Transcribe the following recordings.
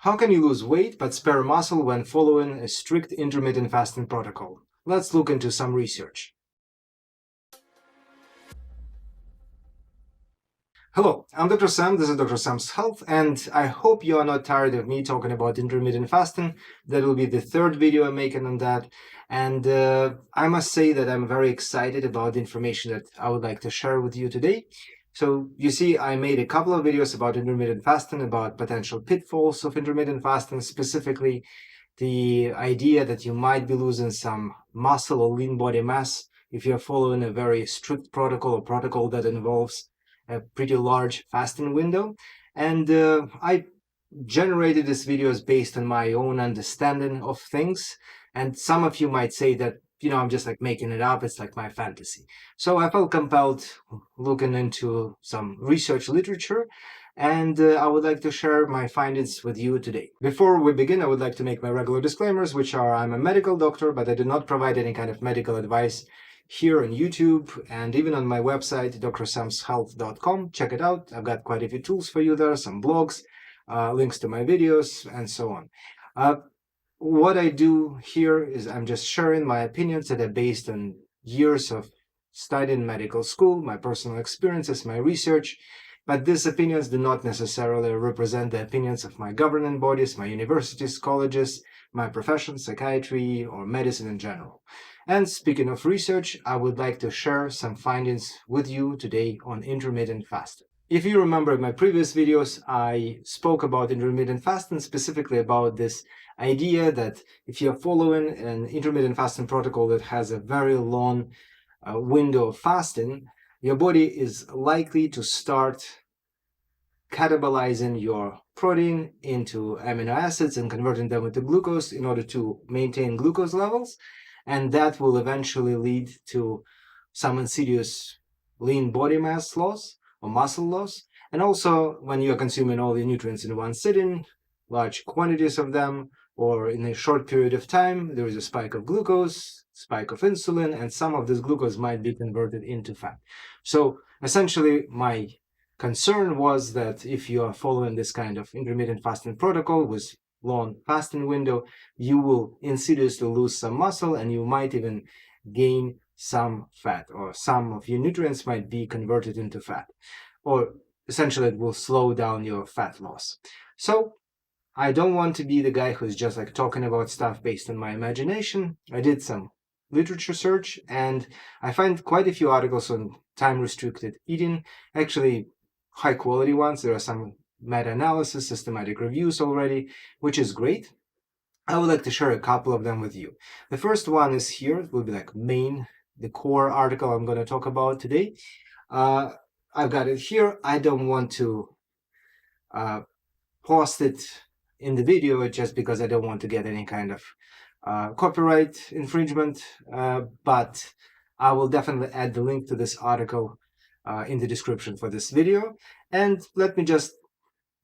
How can you lose weight but spare muscle when following a strict intermittent fasting protocol? Let's look into some research. Hello, I'm Dr. Sam, this is Dr. Sam's Health, and I hope you are not tired of me talking about intermittent fasting. That will be the third video I'm making on that, and I must say that I'm very excited about the information that I would like to share with you today. So you see, I made a couple of videos about intermittent fasting, about potential pitfalls of intermittent fasting, specifically the idea that you might be losing some muscle or lean body mass if you're following a very strict protocol, or protocol that involves a pretty large fasting window. And I generated these videos based on my own understanding of things. And some of you might say that, I'm just like making it up. It's like my fantasy. So I felt compelled looking into some research literature, and I would like to share my findings with you today. Before we begin, I would like to make my regular disclaimers, which are: I'm a medical doctor, but I do not provide any kind of medical advice here on YouTube and even on my website, drsamshealth.com. Check it out. I've got quite a few tools for you there, some blogs, links to my videos, and so on. What I do here is I'm just sharing my opinions that are based on years of studying medical school, my personal experiences, my research, but these opinions do not necessarily represent the opinions of my governing bodies, my universities, colleges, my profession, psychiatry, or medicine in general. And speaking of research, I would like to share some findings with you today on intermittent fasting. If you remember my previous videos, I spoke about intermittent fasting, specifically about this idea that if you're following an intermittent fasting protocol that has a very long window of fasting, your body is likely to start catabolizing your protein into amino acids and converting them into glucose in order to maintain glucose levels. And that will eventually lead to some insidious lean body mass loss or muscle loss. And also, when you are consuming all the nutrients in one sitting, large quantities of them, or in a short period of time, there is a spike of glucose, spike of insulin, and some of this glucose might be converted into fat. So essentially, my concern was that if you are following this kind of intermittent fasting protocol with long fasting window, you will insidiously lose some muscle, and you might even gain some fat, or some of your nutrients might be converted into fat, or essentially it will slow down your fat loss. So I don't want to be the guy who's just like talking about stuff based on my imagination. I did some literature search, and I find quite a few articles on time-restricted eating, actually high quality ones. There are some meta-analysis, systematic reviews already, which is great. I would like to share a couple of them with you. The first one is here. It will be like the core article I'm going to talk about today. I've got it here. I don't want to post it in the video just because I don't want to get any kind of copyright infringement, but I will definitely add the link to this article in the description for this video. And let me just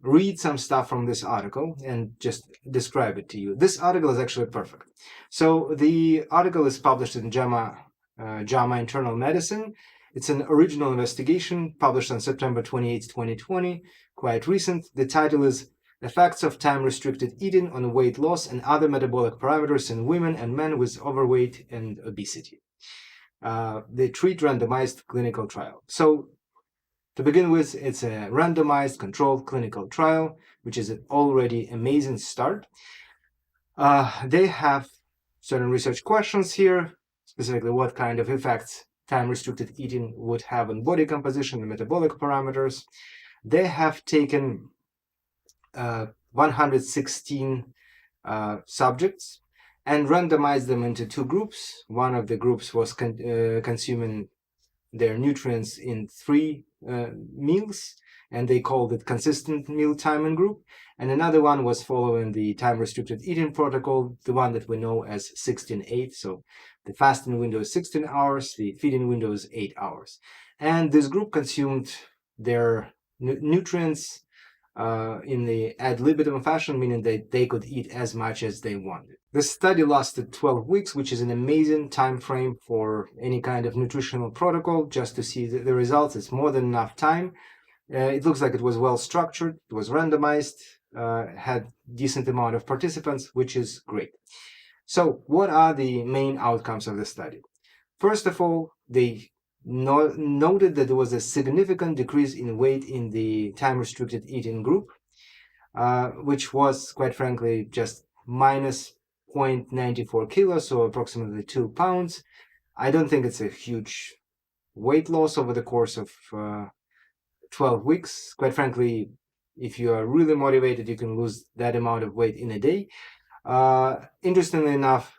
read some stuff from this article and just describe it to you. This article is actually perfect. So the article is published in JAMA Internal Medicine. It's an original investigation published on September 28, 2020, quite recent. The title is Effects of Time-Restricted Eating on Weight Loss and Other Metabolic Parameters in Women and Men with Overweight and Obesity. The treat randomized clinical trial. So to begin with, it's a randomized controlled clinical trial, which is an already amazing start. They have certain research questions here, specifically what kind of effects time-restricted eating would have on body composition and metabolic parameters. They have taken 116 subjects and randomized them into two groups. One of the groups was consuming their nutrients in 3 meals, and they called it consistent meal timing group. And another one was following the time-restricted eating protocol, the one that we know as 16-8. So the fasting window is 16 hours, the feeding window is 8 hours. And this group consumed their nutrients in the ad libitum fashion, meaning that they could eat as much as they wanted. The study lasted 12 weeks, which is an amazing time frame for any kind of nutritional protocol. Just to see the results, it's more than enough time. It looks like it was well structured, it was randomized, had decent amount of participants, which is great. So what are the main outcomes of the study? First of all, they noted that there was a significant decrease in weight in the time-restricted eating group, which was, quite frankly, just minus 0.94 kilos, so approximately 2 pounds. I don't think it's a huge weight loss over the course of 12 weeks. Quite frankly, if you are really motivated, you can lose that amount of weight in a day. Interestingly enough,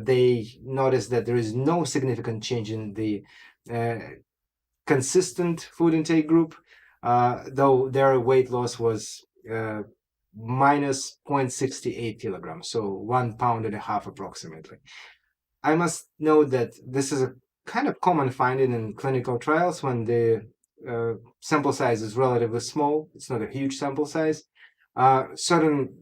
they noticed that there is no significant change in the consistent food intake group, though their weight loss was minus 0.68 kilograms, so 1.5 pounds approximately. I must note that this is a kind of common finding in clinical trials when the sample size is relatively small. It's not a huge sample size. Certain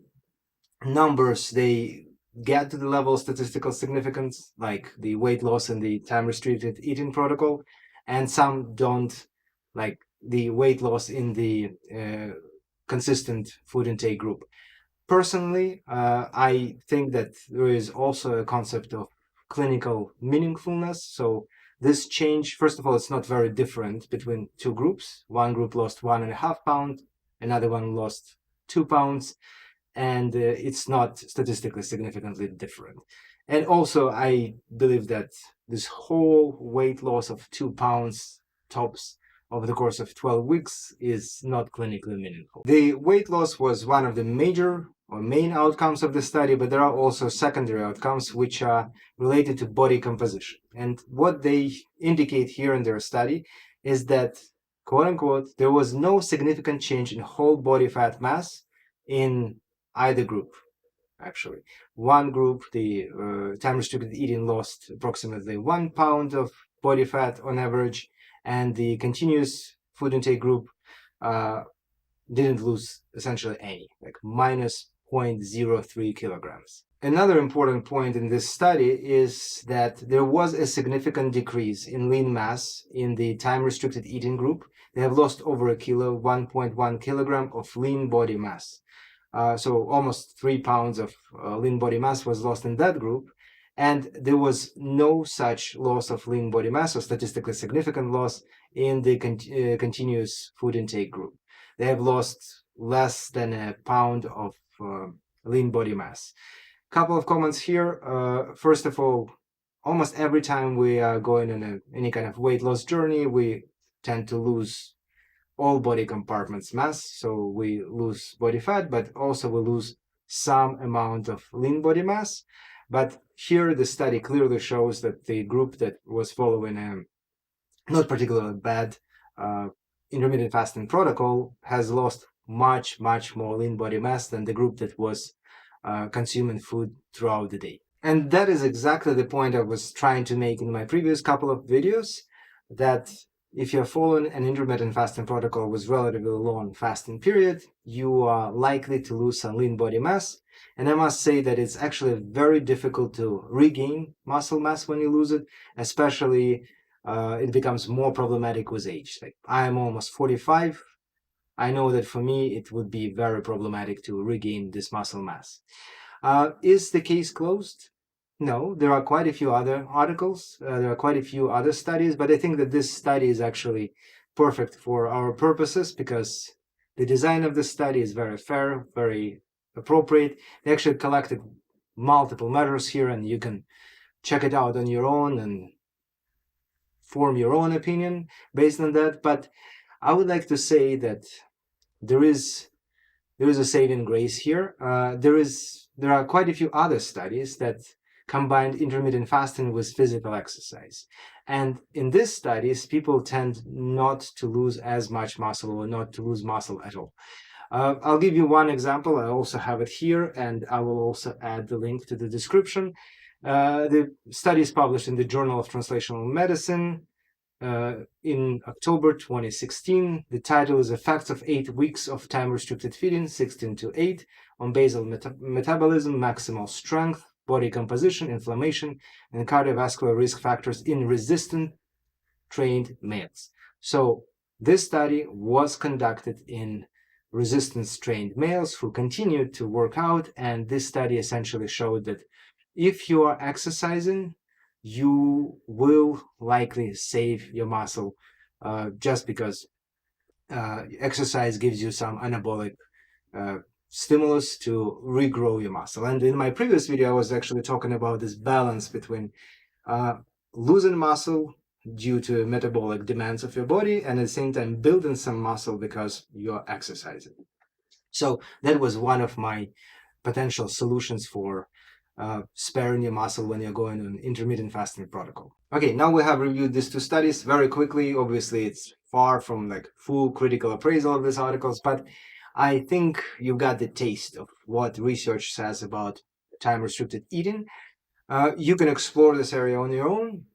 numbers, they get to the level of statistical significance, like the weight loss in the time-restricted eating protocol, and some don't, like the weight loss in the consistent food intake group. Personally, I think that there is also a concept of clinical meaningfulness. So this change, first of all, it's not very different between two groups. One group lost 1.5 pounds, another one lost 2 pounds, and it's not statistically significantly different. And also, I believe that this whole weight loss of 2 pounds tops over the course of 12 weeks is not clinically meaningful. The weight loss was one of the major or main outcomes of the study, but there are also secondary outcomes which are related to body composition. And what they indicate here in their study is that, quote unquote, there was no significant change in whole body fat mass in either group. Actually, one group, the time-restricted eating, lost approximately 1 pound of body fat on average, and the continuous food intake group didn't lose essentially any, like minus 0.03 kilograms. Another important point in this study is that there was a significant decrease in lean mass in the time-restricted eating group. They have lost over a kilo, 1.1 kilogram of lean body mass. So almost 3 pounds of lean body mass was lost in that group, and there was no such loss of lean body mass or statistically significant loss in the continuous food intake group. They have lost less than a pound of lean body mass. Couple of comments here. First of all, almost every time we are going on any kind of weight loss journey, we tend to lose all body compartments mass. So we lose body fat, but also we lose some amount of lean body mass. But here the study clearly shows that the group that was following a not particularly bad intermittent fasting protocol has lost much more lean body mass than the group that was consuming food throughout the day. And that is exactly the point I was trying to make in my previous couple of videos, that if you're following an intermittent fasting protocol with relatively long fasting period, you are likely to lose some lean body mass. And I must say that it's actually very difficult to regain muscle mass when you lose it, especially it becomes more problematic with age. Like, I'm almost 45. I know that for me, it would be very problematic to regain this muscle mass. Is the case closed? No, there are quite a few other articles, there are quite a few other studies, but I think that this study is actually perfect for our purposes because the design of the study is very fair, very appropriate. They actually collected multiple measures here, and you can check it out on your own and form your own opinion based on that. But I would like to say that there is a saving grace here. There are quite a few other studies that combined intermittent fasting with physical exercise. And in these studies, people tend not to lose as much muscle or not to lose muscle at all. I'll give you one example. I also have it here, and I will also add the link to the description. The study is published in the Journal of Translational Medicine in October 2016. The title is Effects of 8 Weeks of Time-Restricted Feeding, 16 to 8, on basal metabolism, maximal strength, body composition, inflammation, and cardiovascular risk factors in resistant trained males. So this study was conducted in resistance-trained males who continued to work out, and this study essentially showed that if you are exercising, you will likely save your muscle just because exercise gives you some anabolic uh, stimulus to regrow your muscle. And in my previous video, I was actually talking about this balance between uh, losing muscle due to metabolic demands of your body and at the same time building some muscle because you're exercising. So that was one of my potential solutions for sparing your muscle when you're going on intermittent fasting protocol. Okay, now we have reviewed these two studies very quickly. Obviously, it's far from like full critical appraisal of these articles, but I think you got the taste of what research says about time-restricted eating. You can explore this area on your own.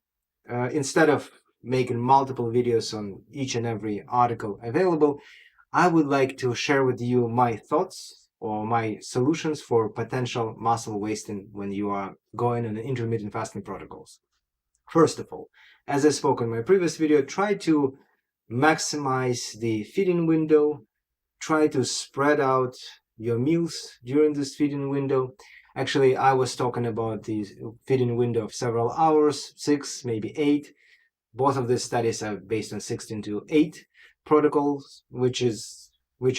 Instead of making multiple videos on each and every article available, I would like to share with you my thoughts or my solutions for potential muscle wasting when you are going on intermittent fasting protocols. First of all, as I spoke in my previous video, try to maximize the feeding window. Try to spread out your meals during this feeding window. Actually, I was talking about the feeding window of several hours, 6, maybe 8. Both of these studies are based on 16 to 8 protocols, which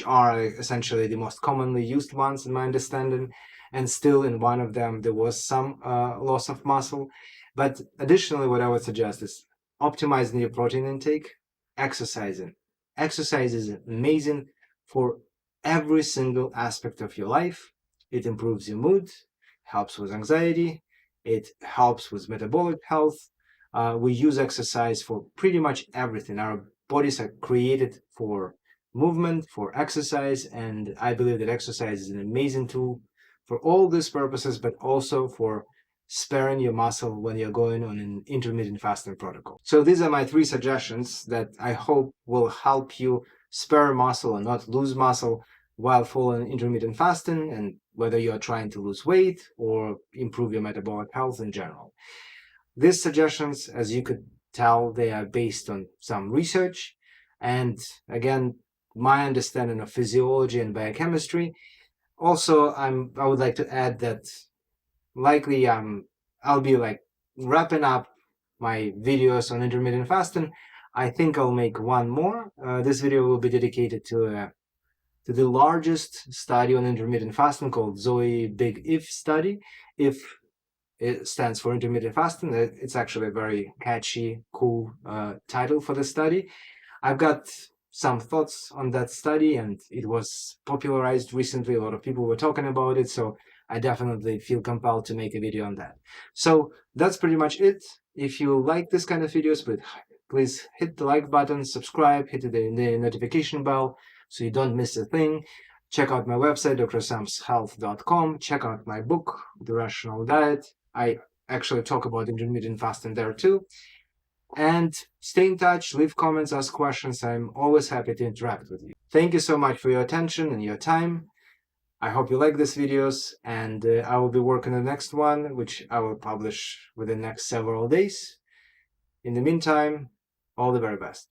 are essentially the most commonly used ones in my understanding. And still in one of them, there was some loss of muscle. But additionally, what I would suggest is optimizing your protein intake, exercising. Exercise is amazing for every single aspect of your life. It improves your mood, helps with anxiety, it helps with metabolic health. We use exercise for pretty much everything. Our bodies are created for movement, for exercise, and I believe that exercise is an amazing tool for all these purposes, but also for sparing your muscle when you're going on an intermittent fasting protocol. So these are my 3 suggestions that I hope will help you spare muscle and not lose muscle while following intermittent fasting, and whether you are trying to lose weight or improve your metabolic health in general. These suggestions, as you could tell, they are based on some research and, again, my understanding of physiology and biochemistry. Also, I would like to add that likely I'll be like wrapping up my videos on intermittent fasting. I think I'll make one more. This video will be dedicated to the largest study on intermittent fasting called Zoe Big If study. If it stands for intermittent fasting. It's actually a very catchy, cool title for the study. I've got some thoughts on that study, and it was popularized recently. A lot of people were talking about it, so I definitely feel compelled to make a video on that. So that's pretty much it. If you like this kind of videos, please hit the like button, subscribe, hit the notification bell so you don't miss a thing. Check out my website, drsamshealth.com. Check out my book, The Rational Diet. I actually talk about intermittent fasting there too. And stay in touch, leave comments, ask questions. I'm always happy to interact with you. Thank you so much for your attention and your time. I hope you like these videos, and I will be working on the next one, which I will publish within the next several days. In the meantime, all the very best.